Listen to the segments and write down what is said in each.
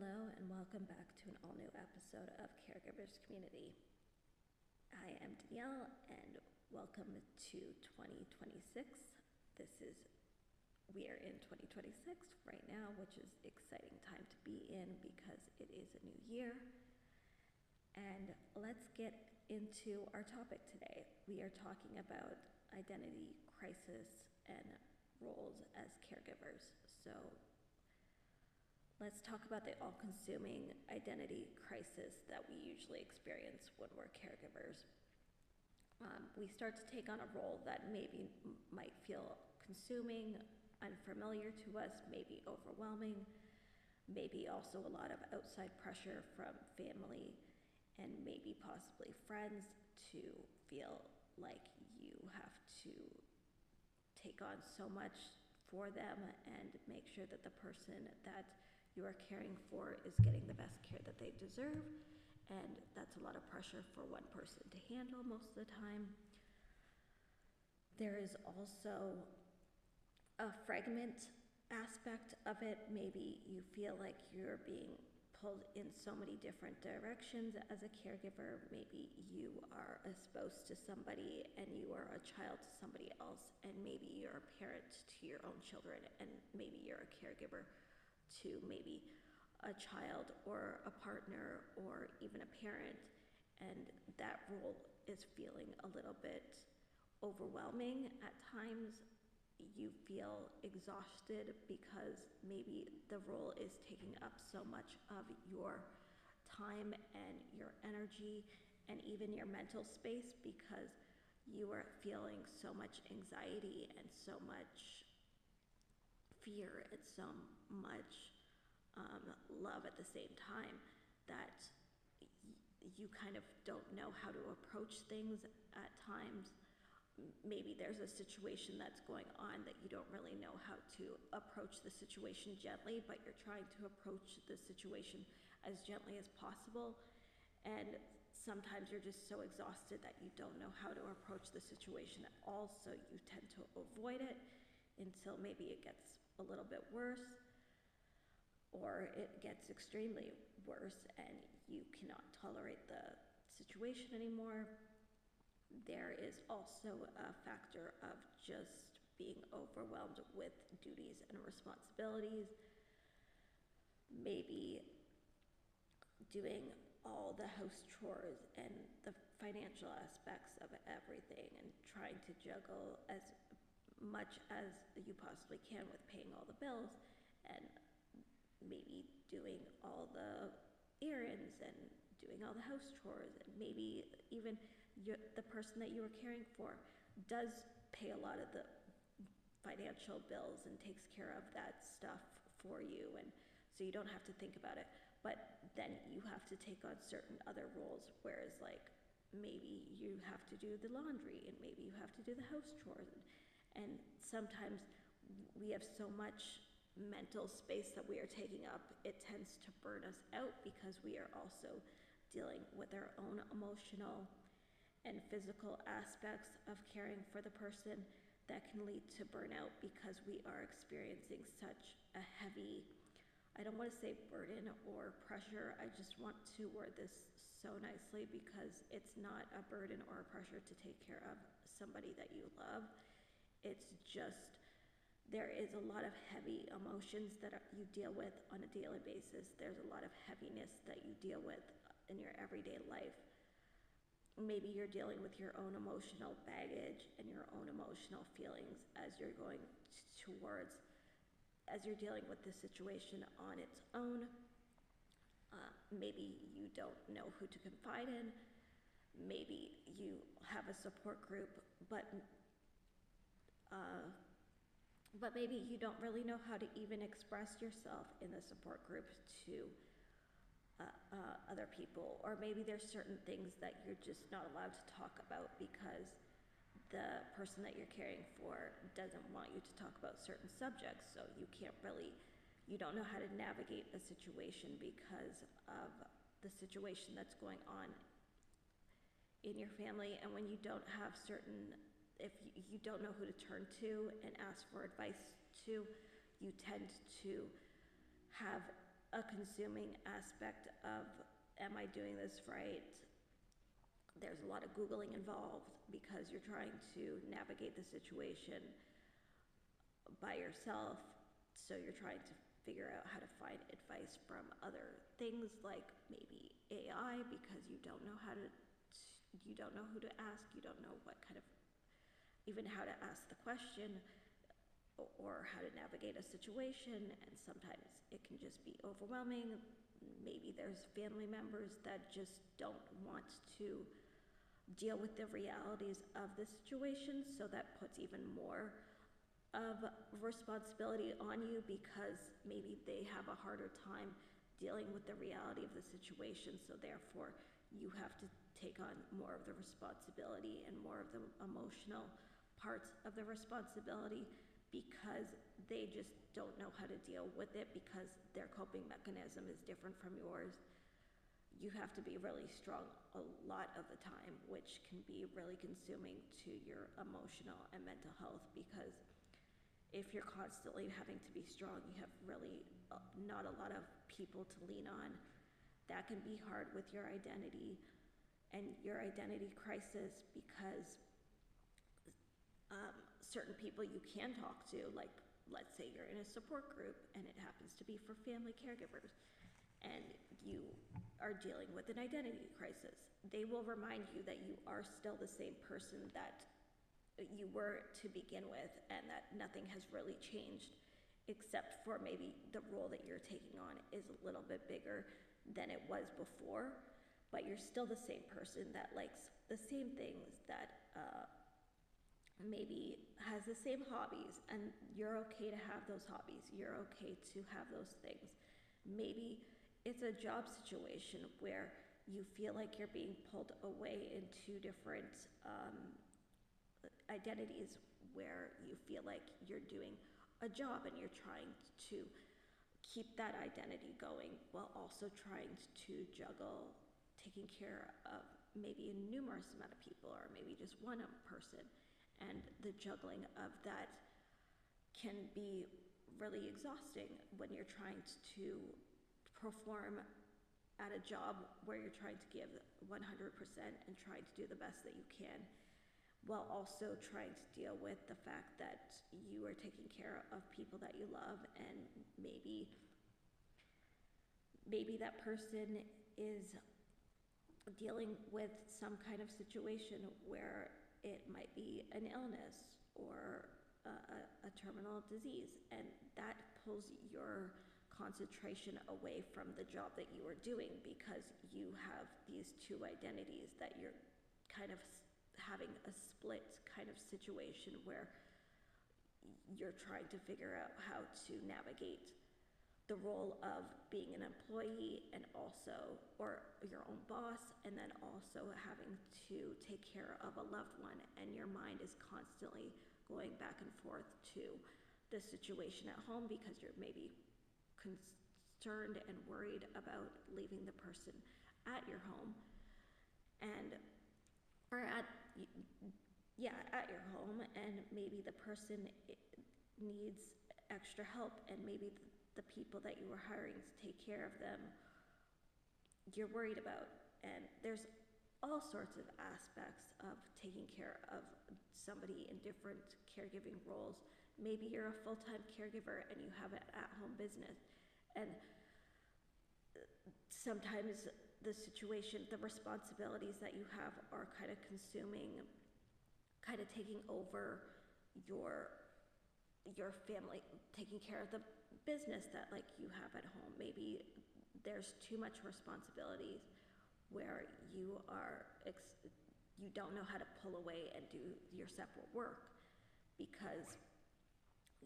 Hello and welcome back to an all-new episode of Caregivers Community. I am Danielle and welcome to 2026. We are in 2026 right now, which is an exciting time to be in because it is a new year. And let's get into our topic today. We are talking about identity crisis and roles as caregivers. So let's talk about the all-consuming identity crisis that we usually experience when we're caregivers. We start to take on a role that maybe might feel consuming, unfamiliar to us, maybe overwhelming, maybe also a lot of outside pressure from family and maybe possibly friends to feel like you have to take on so much for them and make sure that the person that you are caring for is getting the best care that they deserve, and that's a lot of pressure for one person to handle most of the time. There is also a fragment aspect of it. Maybe you feel like you're being pulled in so many different directions as a caregiver. Maybe you are a spouse to somebody and you are a child to somebody else, and maybe you're a parent to your own children, and maybe you're a caregiver to maybe a child or a partner or even a parent, and that role is feeling a little bit overwhelming at times. You feel exhausted because maybe the role is taking up so much of your time and your energy and even your mental space, because you are feeling so much anxiety and so much fear and so much love at the same time that you kind of don't know how to approach things at times. Maybe there's a situation that's going on that you don't really know how to approach the situation gently, but you're trying to approach the situation as gently as possible, and sometimes you're just so exhausted that you don't know how to approach the situation at all, so you tend to avoid it until maybe it gets a little bit worse, or it gets extremely worse and you cannot tolerate the situation anymore. There is also a factor of just being overwhelmed with duties and responsibilities, maybe doing all the house chores and the financial aspects of everything and trying to juggle as much as you possibly can with paying all the bills, and maybe doing all the errands and doing all the house chores, and maybe even the person that you are caring for does pay a lot of the financial bills and takes care of that stuff for you, and so you don't have to think about it. But then you have to take on certain other roles, whereas like maybe you have to do the laundry and maybe you have to do the house chores, and sometimes we have so much mental space that we are taking up, it tends to burn us out because we are also dealing with our own emotional and physical aspects of caring for the person that can lead to burnout because we are experiencing such a heavy, I don't want to say burden or pressure, I just want to word this so nicely because it's not a burden or a pressure to take care of somebody that you love. It's just, there is a lot of heavy emotions that you deal with on a daily basis. There's a lot of heaviness that you deal with in your everyday life. Maybe you're dealing with your own emotional baggage and your own emotional feelings as you're going as you're dealing with the situation on its own. Maybe you don't know who to confide in. Maybe you have a support group, but maybe you don't really know how to even express yourself in the support group to other people, or maybe there's certain things that you're just not allowed to talk about because the person that you're caring for doesn't want you to talk about certain subjects, so you don't know how to navigate a situation because of the situation that's going on in your family. And when you don't have if you don't know who to turn to and ask for advice to, you tend to have a consuming aspect of, am I doing this right? There's a lot of Googling involved because you're trying to navigate the situation by yourself. So you're trying to figure out how to find advice from other things like maybe AI, because you don't know who to ask, you don't know what kind of, even how to ask the question or how to navigate a situation, and sometimes it can just be overwhelming. Maybe there's family members that just don't want to deal with the realities of the situation, so that puts even more of responsibility on you, because maybe they have a harder time dealing with the reality of the situation, so therefore you have to take on more of the responsibility and more of the emotional parts of the responsibility, because they just don't know how to deal with it because their coping mechanism is different from yours. You have to be really strong a lot of the time, which can be really consuming to your emotional and mental health, because if you're constantly having to be strong, you have really not a lot of people to lean on. That can be hard with your identity and your identity crisis, because certain people you can talk to, like let's say you're in a support group and it happens to be for family caregivers, and you are dealing with an identity crisis, they will remind you that you are still the same person that you were to begin with, and that nothing has really changed, except for maybe the role that you're taking on is a little bit bigger than it was before, but you're still the same person that likes the same things, that maybe has the same hobbies, and you're okay to have those hobbies, you're okay to have those things. Maybe it's a job situation where you feel like you're being pulled away in two different identities, where you feel like you're doing a job and you're trying to keep that identity going while also trying to juggle taking care of maybe a numerous amount of people, or maybe just one person. And the juggling of that can be really exhausting when you're trying to perform at a job where you're trying to give 100% and trying to do the best that you can, while also trying to deal with the fact that you are taking care of people that you love, and maybe that person is dealing with some kind of situation where it might be an illness or a terminal disease, and that pulls your concentration away from the job that you are doing, because you have these two identities that you're kind of having a split kind of situation where you're trying to figure out how to navigate the role of being an employee and also, or your own boss, and then also having to take care of a loved one, and your mind is constantly going back and forth to the situation at home because you're maybe concerned and worried about leaving the person at your home, and or at your home, and maybe the person needs extra help, and maybe the people that you were hiring to take care of them you're worried about. And there's all sorts of aspects of taking care of somebody in different caregiving roles. Maybe you're a full-time caregiver and you have an at-home business, and sometimes the situation, the responsibilities that you have are kind of consuming, kind of taking over your family, taking care of the business that like you have at home. Maybe there's too much responsibilities where you don't know how to pull away and do your separate work, because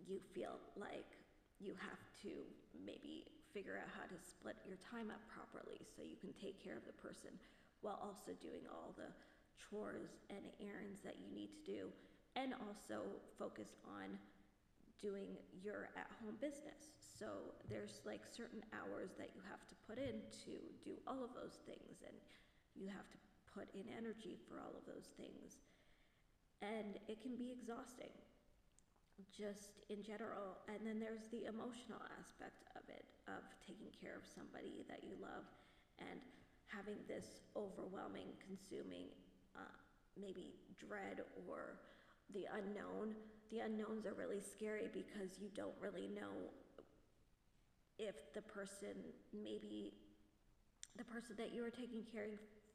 you feel like you have to maybe figure out how to split your time up properly so you can take care of the person while also doing all the chores and errands that you need to do, and also focus on doing your at-home business. So there's like certain hours that you have to put in to do all of those things, and you have to put in energy for all of those things, and it can be exhausting. just in general. And then there's the emotional aspect of it, of taking care of somebody that you love and having this overwhelming, consuming, maybe dread or the unknown. The unknowns are really scary because you don't really know if the person, maybe the person that you are taking care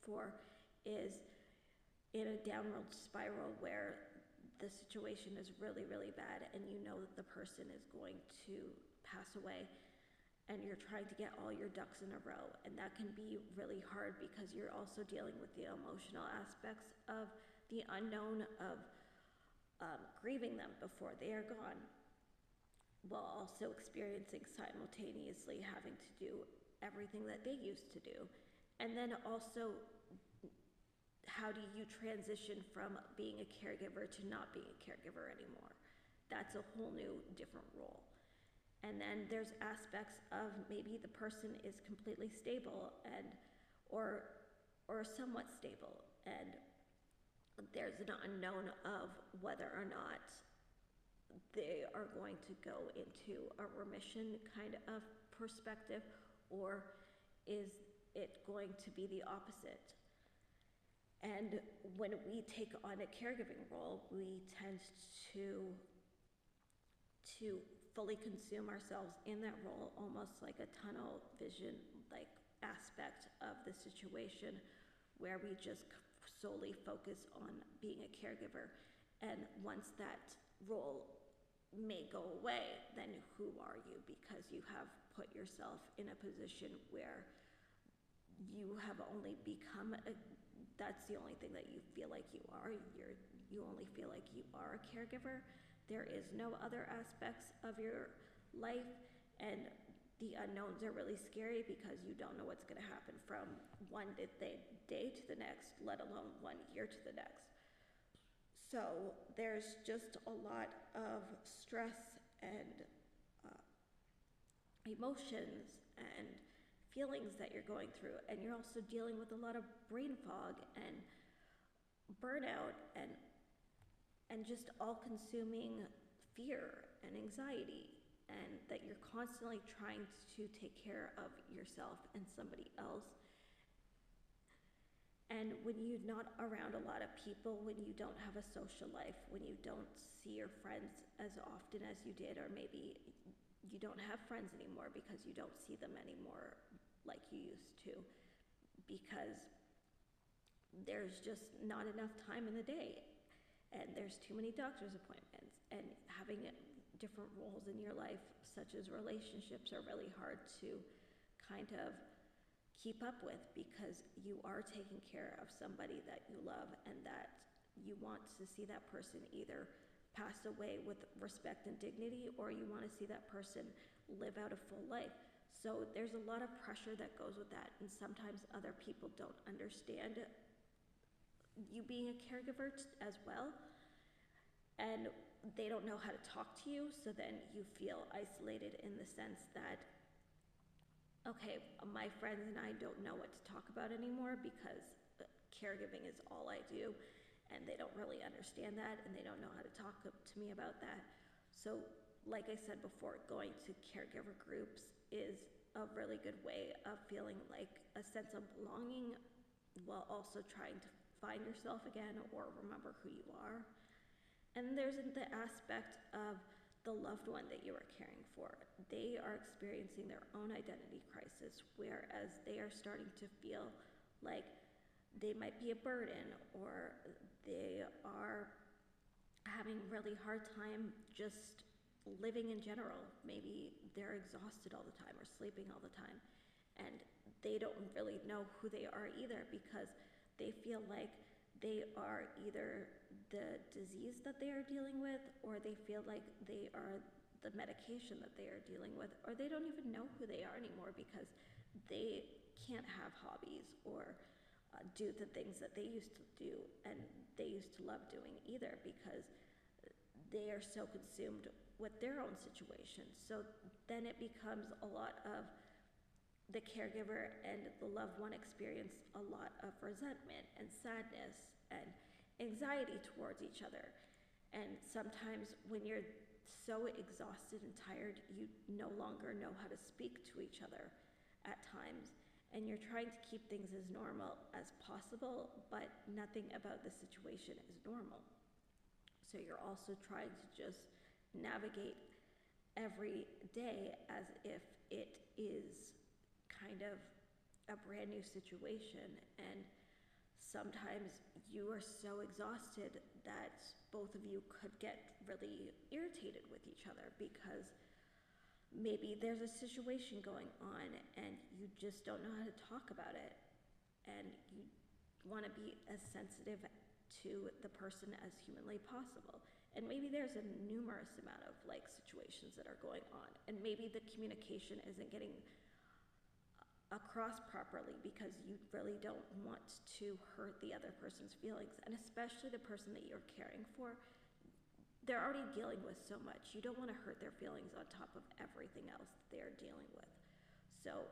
for is in a downward spiral where the situation is really, really bad and you know that the person is going to pass away and you're trying to get all your ducks in a row. And that can be really hard because you're also dealing with the emotional aspects of the unknown of grieving them before they are gone, while also experiencing simultaneously having to do everything that they used to do. And then also, how do you transition from being a caregiver to not being a caregiver anymore? That's a whole new different role. And then there's aspects of maybe the person is completely stable and or somewhat stable, and there's an unknown of whether or not they are going to go into a remission kind of perspective, or is it going to be the opposite? And when we take on a caregiving role, we tend to fully consume ourselves in that role, almost like a tunnel vision like aspect of the situation, where we just solely focus on being a caregiver. And once that role may go away, then who are you? Because you have put yourself in a position where you have only become that's the only thing that you feel like you are. You only feel like you are a caregiver. There is no other aspects of your life, and the unknowns are really scary because you don't know what's going to happen from one day to the next, let alone 1 year to the next. So there's just a lot of stress and emotions and feelings that you're going through, and you're also dealing with a lot of brain fog and burnout and just all-consuming fear and anxiety, and that you're constantly trying to take care of yourself and somebody else. And when you're not around a lot of people, when you don't have a social life, when you don't see your friends as often as you did, or maybe you don't have friends anymore because you don't see them anymore like you used to, because there's just not enough time in the day, and there's too many doctor's appointments, and having different roles in your life, such as relationships, are really hard to kind of keep up with, because you are taking care of somebody that you love and that you want to see that person either pass away with respect and dignity, or you want to see that person live out a full life. So there's a lot of pressure that goes with that, and sometimes other people don't understand you being a caregiver as well, and they don't know how to talk to you, so then you feel isolated in the sense that, okay, my friends and I don't know what to talk about anymore because caregiving is all I do, and they don't really understand that, and they don't know how to talk to me about that. So like I said before, going to caregiver groups is a really good way of feeling like a sense of belonging, while also trying to find yourself again or remember who you are. And there's the aspect of the loved one that you are caring for. They are experiencing their own identity crisis, whereas they are starting to feel like they might be a burden, or they are having a really hard time just living in general. Maybe they're exhausted all the time or sleeping all the time, and they don't really know who they are either, because they feel like they are either the disease that they are dealing with, or they feel like they are the medication that they are dealing with, or they don't even know who they are anymore because they can't have hobbies or do the things that they used to do and they used to love doing either, because they are so consumed with their own situation. So then it becomes a lot of the caregiver and the loved one experience a lot of resentment and sadness and anxiety towards each other. And sometimes when you're so exhausted and tired, you no longer know how to speak to each other at times, and you're trying to keep things as normal as possible, but nothing about the situation is normal. So you're also trying to just navigate every day as if it is kind of a brand new situation, and sometimes you are so exhausted that both of you could get really irritated with each other because maybe there's a situation going on and you just don't know how to talk about it, and you want to be as sensitive to the person as humanly possible. And maybe there's a numerous amount of like situations that are going on, and maybe the communication isn't getting across properly because you really don't want to hurt the other person's feelings, and especially the person that you're caring for. They're already dealing with so much. You don't want to hurt their feelings on top of everything else that they're dealing with. So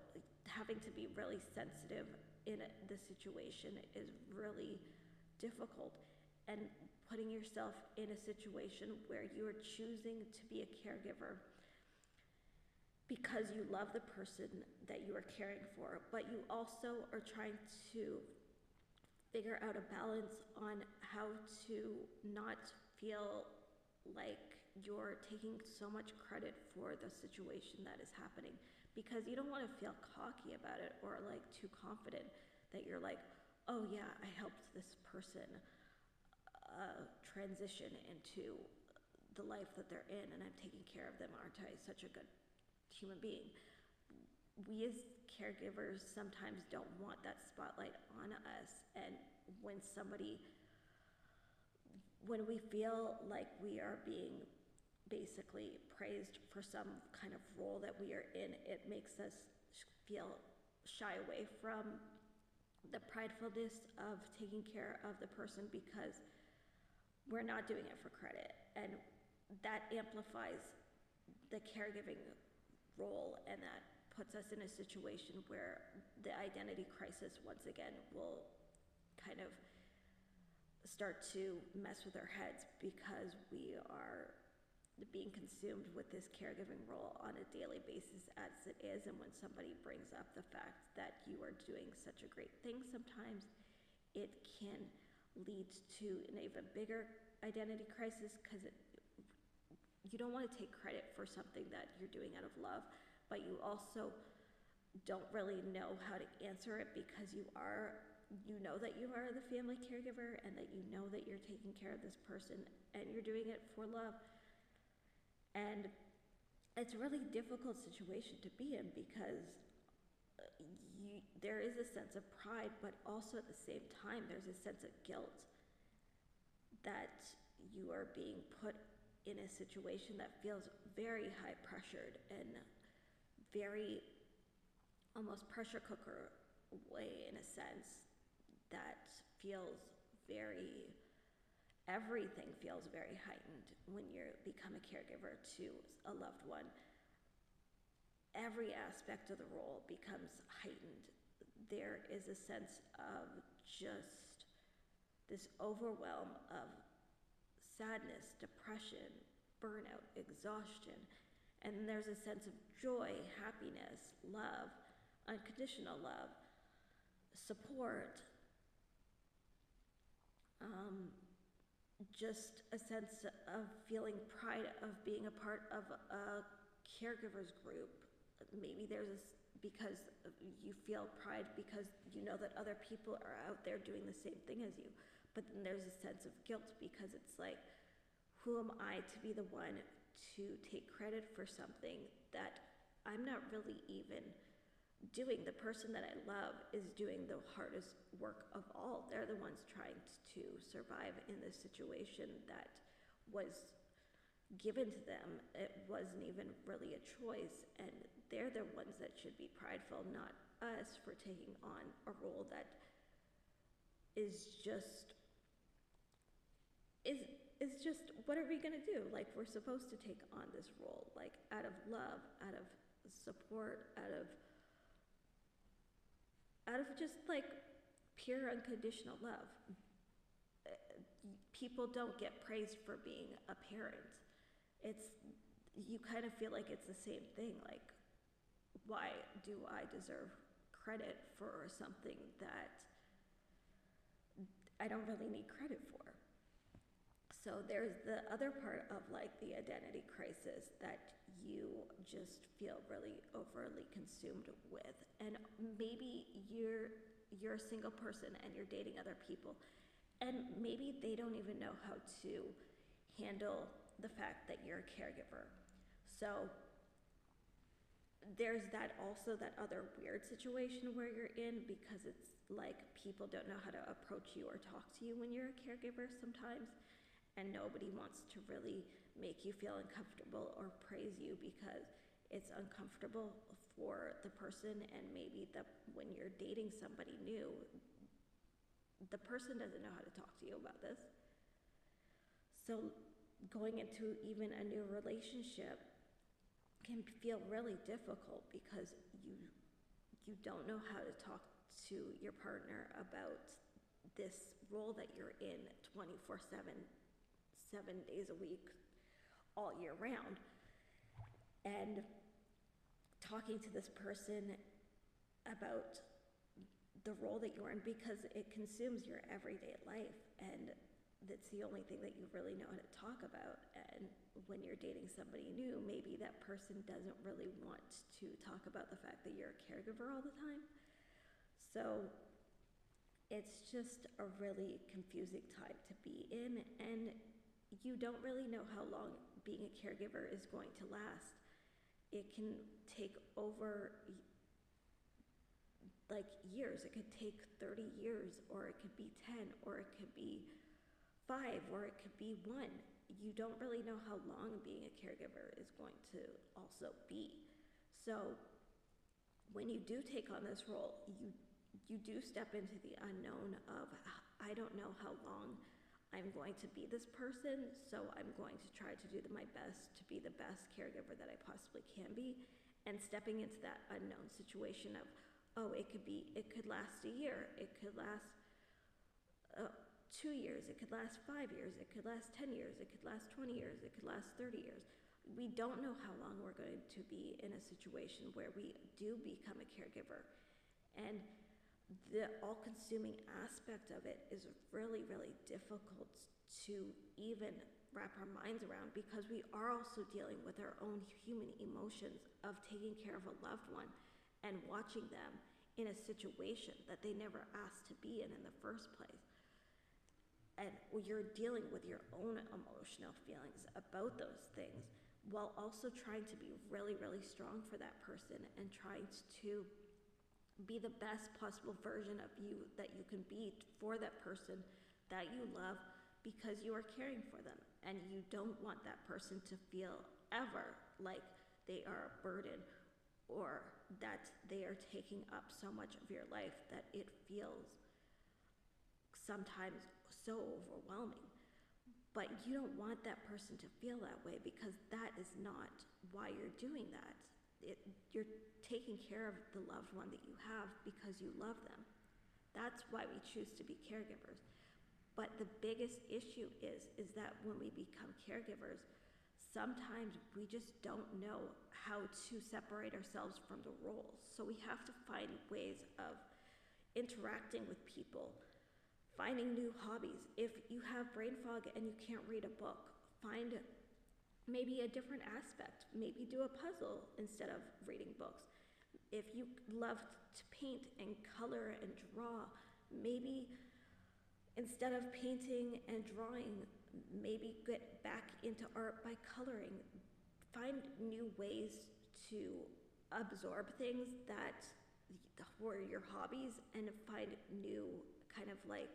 having to be really sensitive in the situation is really difficult, and putting yourself in a situation where you are choosing to be a caregiver because you love the person that you are caring for, but you also are trying to figure out a balance on how to not feel like you're taking so much credit for the situation that is happening, because you don't want to feel cocky about it or like too confident that you're like, oh yeah, I helped this person transition into the life that they're in, and I'm taking care of them, aren't I such a good human being? We as caregivers sometimes don't want that spotlight on us, and when we feel like we are being basically praised for some kind of role that we are in, it makes us feel shy away from the pridefulness of taking care of the person because we're not doing it for credit, and that amplifies the caregiving role, and that puts us in a situation where the identity crisis once again will kind of start to mess with our heads because we are being consumed with this caregiving role on a daily basis as it is. And when somebody brings up the fact that you are doing such a great thing, sometimes it can lead to an even bigger identity crisis because you don't want to take credit for something that you're doing out of love, but you also don't really know how to answer it because you know that you are the family caregiver and that you know that you're taking care of this person and you're doing it for love. And it's a really difficult situation to be in because there is a sense of pride, but also at the same time there's a sense of guilt that you are being put in a situation that feels very high pressured and very almost pressure cooker way, in a sense, that feels everything feels very heightened when you become a caregiver to a loved one. Every aspect of the role becomes heightened. There is a sense of just this overwhelm of sadness, depression, burnout, exhaustion, and there's a sense of joy, happiness, love, unconditional love, support, just a sense of feeling pride of being a part of a caregivers group. Maybe because you feel pride because you know that other people are out there doing the same thing as you. But then there's a sense of guilt because it's like, who am I to be the one to take credit for something that I'm not really even doing? The person that I love is doing the hardest work of all. They're the ones trying to survive in this situation that was given to them. It wasn't even really a choice, and they're the ones that should be prideful, not us for taking on a role that is just what are we gonna do? Like, we're supposed to take on this role, like, out of love, out of support, out of just like pure unconditional love. People don't get praised for being a parent. it's, you kind of feel like it's the same thing. Like, why do I deserve credit for something that I don't really need credit for? So there's the other part of like the identity crisis that you just feel really overly consumed with. And maybe you're a single person and you're dating other people, and maybe they don't even know how to handle the fact that you're a caregiver. So there's that also, that other weird situation where you're in, because it's like people don't know how to approach you or talk to you when you're a caregiver sometimes, and nobody wants to really make you feel uncomfortable or praise you because it's uncomfortable for the person. And maybe when you're dating somebody new, the person doesn't know how to talk to you about this. So going into even a new relationship can feel really difficult because you don't know how to talk to your partner about this role that you're in 24/7, 7 days a week, all year round. And talking to this person about the role that you're in, because it consumes your everyday life, and that's the only thing that you really know how to talk about. And when you're dating somebody new, maybe that person doesn't really want to talk about the fact that you're a caregiver all the time. So it's just a really confusing time to be in, and you don't really know how long being a caregiver is going to last. It can take over like years. It could take 30 years, or it could be 10, or it could be 5, or it could be 1. You don't really know how long being a caregiver is going to also be. So when you do take on this role, you do step into the unknown of, I don't know how long I'm going to be this person, so I'm going to try to do my best to be the best caregiver that I possibly can be. And stepping into that unknown situation of, oh, it could last a year, it could last 2 years, it could last 5 years, it could last 10 years, it could last 20 years, it could last 30 years. We don't know how long we're going to be in a situation where we do become a caregiver. And the all-consuming aspect of it is really, really difficult to even wrap our minds around, because we are also dealing with our own human emotions of taking care of a loved one and watching them in a situation that they never asked to be in the first place. And you're dealing with your own emotional feelings about those things, while also trying to be really, really strong for that person and trying to be the best possible version of you that you can be for that person that you love, because you are caring for them. And you don't want that person to feel ever like they are a burden, or that they are taking up so much of your life that it feels sometimes so overwhelming. But you don't want that person to feel that way, because that is not why you're doing that. You're taking care of the loved one that you have because you love them. That's why we choose to be caregivers. But the biggest issue is that when we become caregivers, sometimes we just don't know how to separate ourselves from the roles. So we have to find ways of interacting with people, finding new hobbies. If you have brain fog and you can't read a book, find maybe a different aspect. Maybe do a puzzle instead of reading books. If you love to paint and color and draw, maybe instead of painting and drawing, maybe get back into art by coloring. Find new ways to absorb things that were your hobbies, and find new kind of like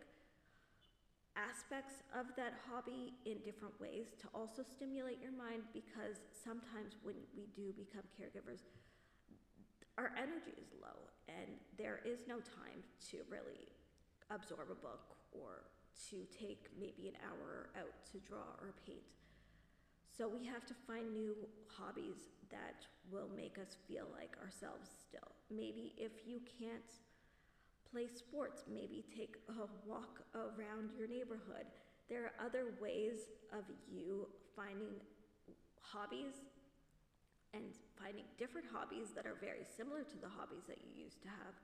aspects of that hobby in different ways to also stimulate your mind, because sometimes when we do become caregivers, our energy is low and there is no time to really absorb a book or to take maybe an hour out to draw or paint. So we have to find new hobbies that will make us feel like ourselves still. Maybe if you can't play sports, maybe take a walk around your neighborhood. There are other ways of you finding hobbies and finding different hobbies that are very similar to the hobbies that you used to have,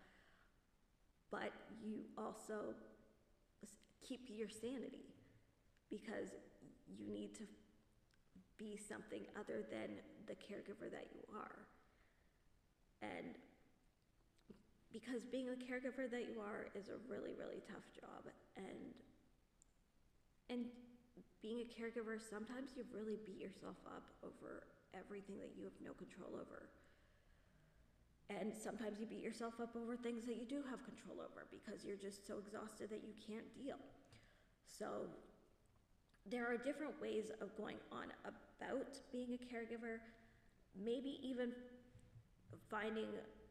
but you also keep your sanity, because you need to be something other than the caregiver that you are. And because being the caregiver that you are is a really, really tough job, and being a caregiver, sometimes you really beat yourself up over everything that you have no control over. And sometimes you beat yourself up over things that you do have control over, because you're just so exhausted that you can't deal. So there are different ways of going on about being a caregiver, maybe even finding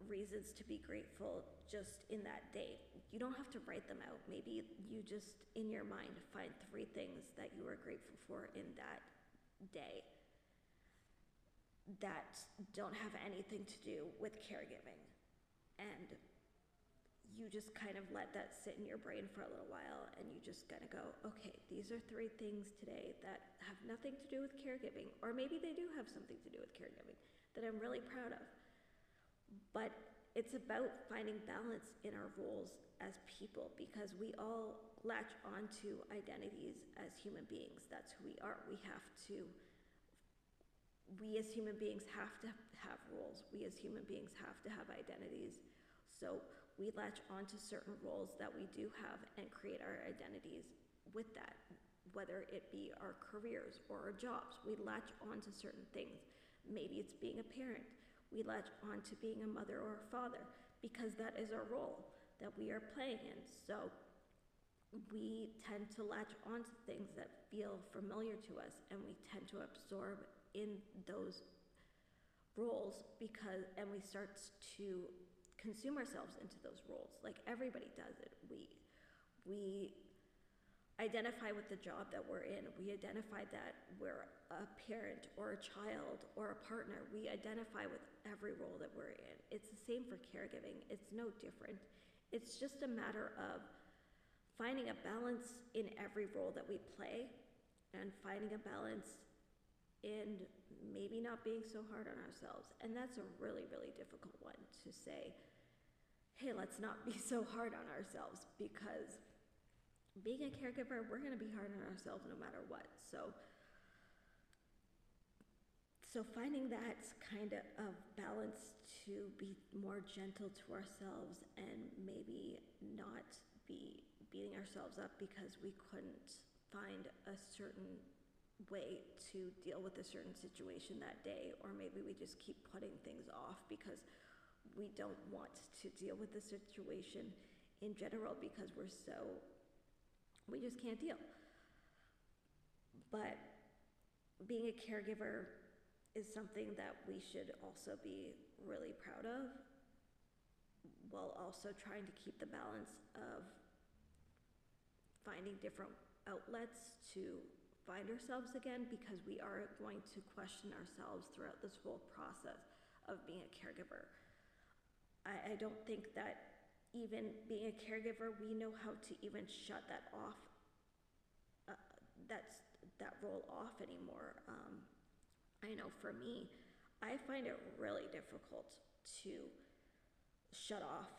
reasons to be grateful just in that day. You don't have to write them out. Maybe you just, in your mind, find 3 things that you are grateful for in that day that don't have anything to do with caregiving. And you just kind of let that sit in your brain for a little while, and you just gotta go, okay, these are 3 things today that have nothing to do with caregiving, or maybe they do have something to do with caregiving, that I'm really proud of. But it's about finding balance in our roles as people, because we all latch onto identities as human beings. That's who we are. We as human beings have to have roles. We as human beings have to have identities. So we latch onto certain roles that we do have and create our identities with that, whether it be our careers or our jobs. We latch onto certain things. Maybe it's being a parent. We latch on to being a mother or a father, because that is our role that we are playing in. So we tend to latch onto things that feel familiar to us, and we tend to absorb in those roles, and we start to consume ourselves into those roles. Like everybody does it. We identify with the job that we're in. We identify that we're a parent or a child or a partner. We identify with every role that we're in. It's the same for caregiving. It's no different. It's just a matter of finding a balance in every role that we play, and finding a balance in maybe not being so hard on ourselves. And that's a really, really difficult one to say, hey, let's not be so hard on ourselves, because being a caregiver, we're going to be hard on ourselves no matter what. So finding that kind of balance to be more gentle to ourselves, and maybe not be beating ourselves up because we couldn't find a certain way to deal with a certain situation that day, or maybe we just keep putting things off because we don't want to deal with the situation in general, because we just can't deal. But being a caregiver is something that we should also be really proud of, while also trying to keep the balance of finding different outlets to find ourselves again, because we are going to question ourselves throughout this whole process of being a caregiver. I don't think that even being a caregiver, we know how to even shut that off, that role off anymore. I know for me, I find it really difficult to shut off,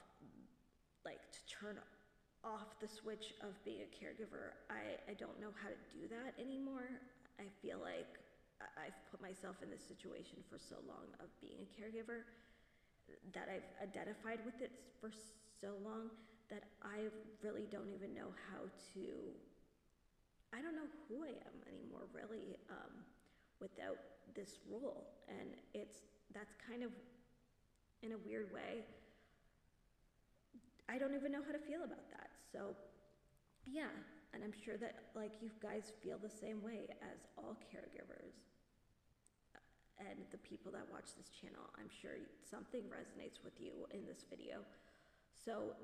like to turn off the switch of being a caregiver. I don't know how to do that anymore. I feel like I've put myself in this situation for so long of being a caregiver, that I've identified with it for so long, that I really don't even know I don't know who I am anymore, really, without this role. And that's kind of, in a weird way, I don't even know how to feel about that. So yeah, and I'm sure that like you guys feel the same way as all caregivers. And the people that watch this channel, I'm sure something resonates with you in this video. So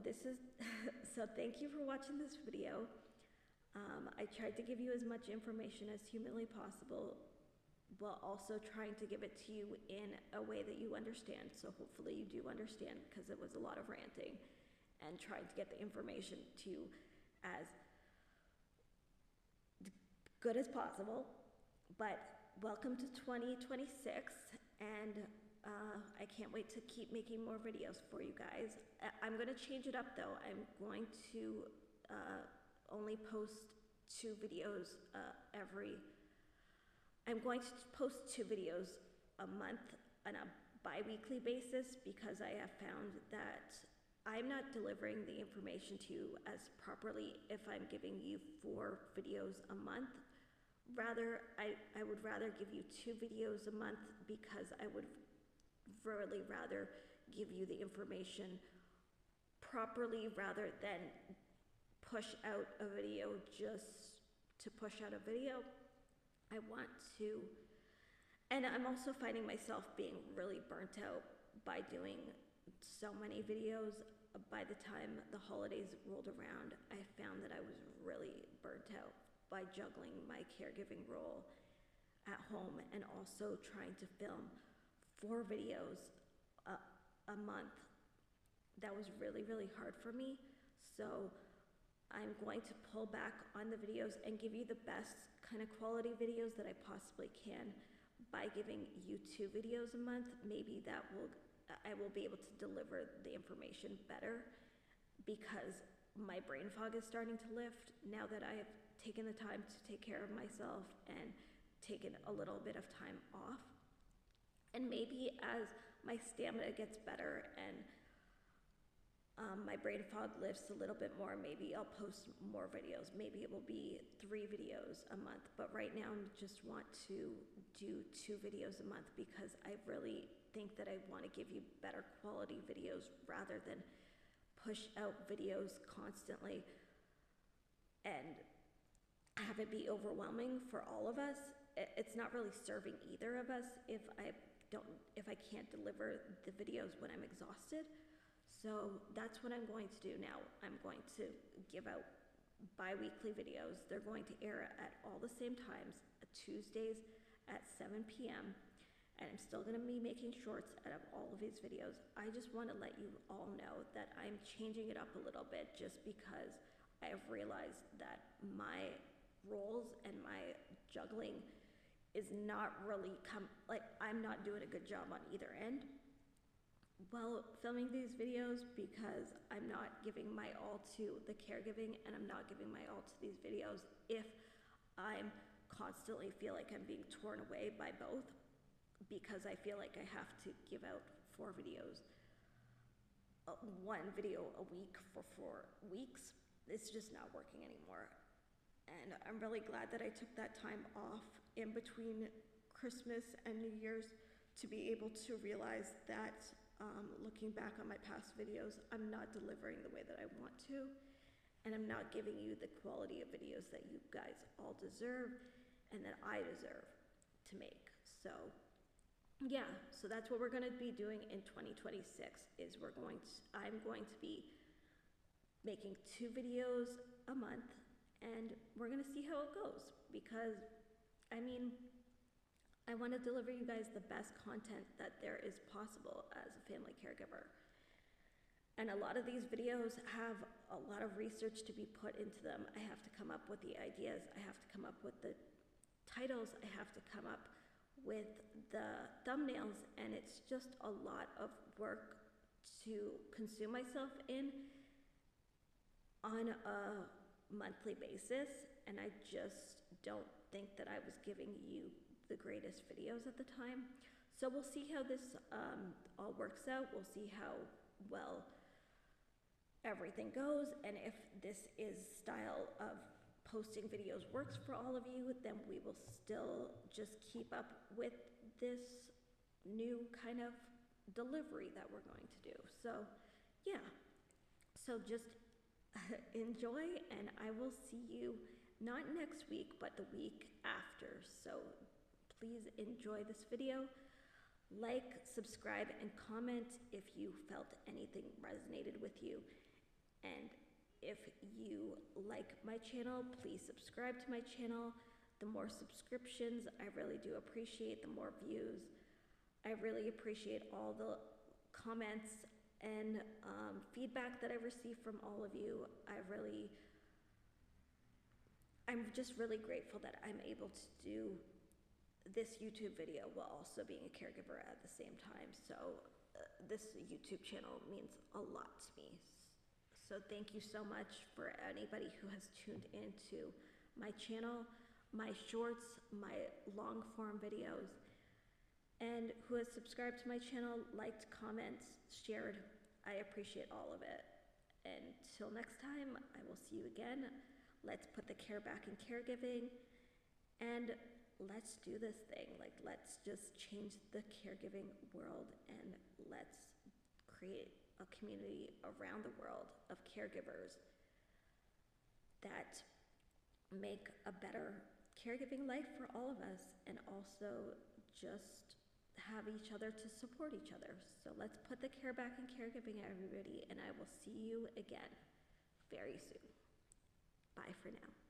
thank you for watching this video. I tried to give you as much information as humanly possible, while also trying to give it to you in a way that you understand. So hopefully you do understand, because it was a lot of ranting and trying to get the information to you as good as possible. But welcome to 2026, and I can't wait to keep making more videos for you guys. I'm going to change it up though. I'm going to only post I'm going to post 2 videos a month on a bi-weekly basis, because I have found that I'm not delivering the information to you as properly if I'm giving you 4 videos a month. Rather, I would rather give you 2 videos a month, because I would really rather give you the information properly rather than push out a video just to push out a video. I want to, and I'm also finding myself being really burnt out by doing so many videos. By the time the holidays rolled around, I found that I was really burnt out by juggling my caregiving role at home and also trying to film 4 videos a month. That was really, really hard for me. So I'm going to pull back on the videos and give you the best kind of quality videos that I possibly can by giving you 2 videos a month. Maybe I will be able to deliver the information better, because my brain fog is starting to lift now that I have taken the time to take care of myself and taken a little bit of time off. And maybe as my stamina gets better and my brain fog lifts a little bit more, maybe I'll post more videos. Maybe it will be 3 videos a month, but right now I just want to do 2 videos a month, because I really think that I want to give you better quality videos rather than push out videos constantly and have it be overwhelming for all of us. It's not really serving either of us if I can't deliver the videos when I'm exhausted. So that's what I'm going to do now. I'm going to give out bi-weekly videos. They're going to air at all the same times, Tuesdays at 7 p.m. And I'm still going to be making shorts out of all of these videos. I just want to let you all know that I'm changing it up a little bit, just because I have realized that my roles and my juggling is not really I'm not doing a good job on either end while filming these videos, because I'm not giving my all to the caregiving and I'm not giving my all to these videos if I'm constantly feel like I'm being torn away by both, because I feel like I have to give out 4 videos, 1 video a week for 4 weeks. It's just not working anymore. And I'm really glad that I took that time off in between Christmas and New Year's to be able to realize that looking back on my past videos, I'm not delivering the way that I want to, and I'm not giving you the quality of videos that you guys all deserve and that I deserve to make. So yeah, so that's what we're going to be doing in 2026 is I'm going to be making 2 videos a month, and we're going to see how it goes, because I mean, I want to deliver you guys the best content that there is possible as a family caregiver. And a lot of these videos have a lot of research to be put into them. I have to come up with the ideas. I have to come up with the titles. I have to come up with the thumbnails. And it's just a lot of work to consume myself in on a monthly basis. And I just don't think that I was giving you the greatest videos at the time. So we'll see how this all works out. We'll see how well everything goes, and if this style of posting videos works for all of you, then we will still just keep up with this new kind of delivery that we're going to do. So yeah, so just enjoy, and I will see you not next week but the week after. So please enjoy this video. Like, subscribe, and comment if you felt anything resonated with you. And if you like my channel, please subscribe to my channel. The more subscriptions, I really do appreciate. The more views, I really appreciate all the comments and feedback that I receive from all of you. I'm just really grateful that I'm able to do this YouTube video while also being a caregiver at the same time. So this YouTube channel means a lot to me. So thank you so much for anybody who has tuned into my channel, my shorts, my long form videos, and who has subscribed to my channel, liked, comments, shared. I appreciate all of it. Until next time, I will see you again. Let's put the care back in caregiving, and let's do this thing. Like, let's just change the caregiving world, and let's create a community around the world of caregivers that make a better caregiving life for all of us, and also just have each other to support each other. So let's put the care back in caregiving, everybody, and I will see you again very soon. Bye for now.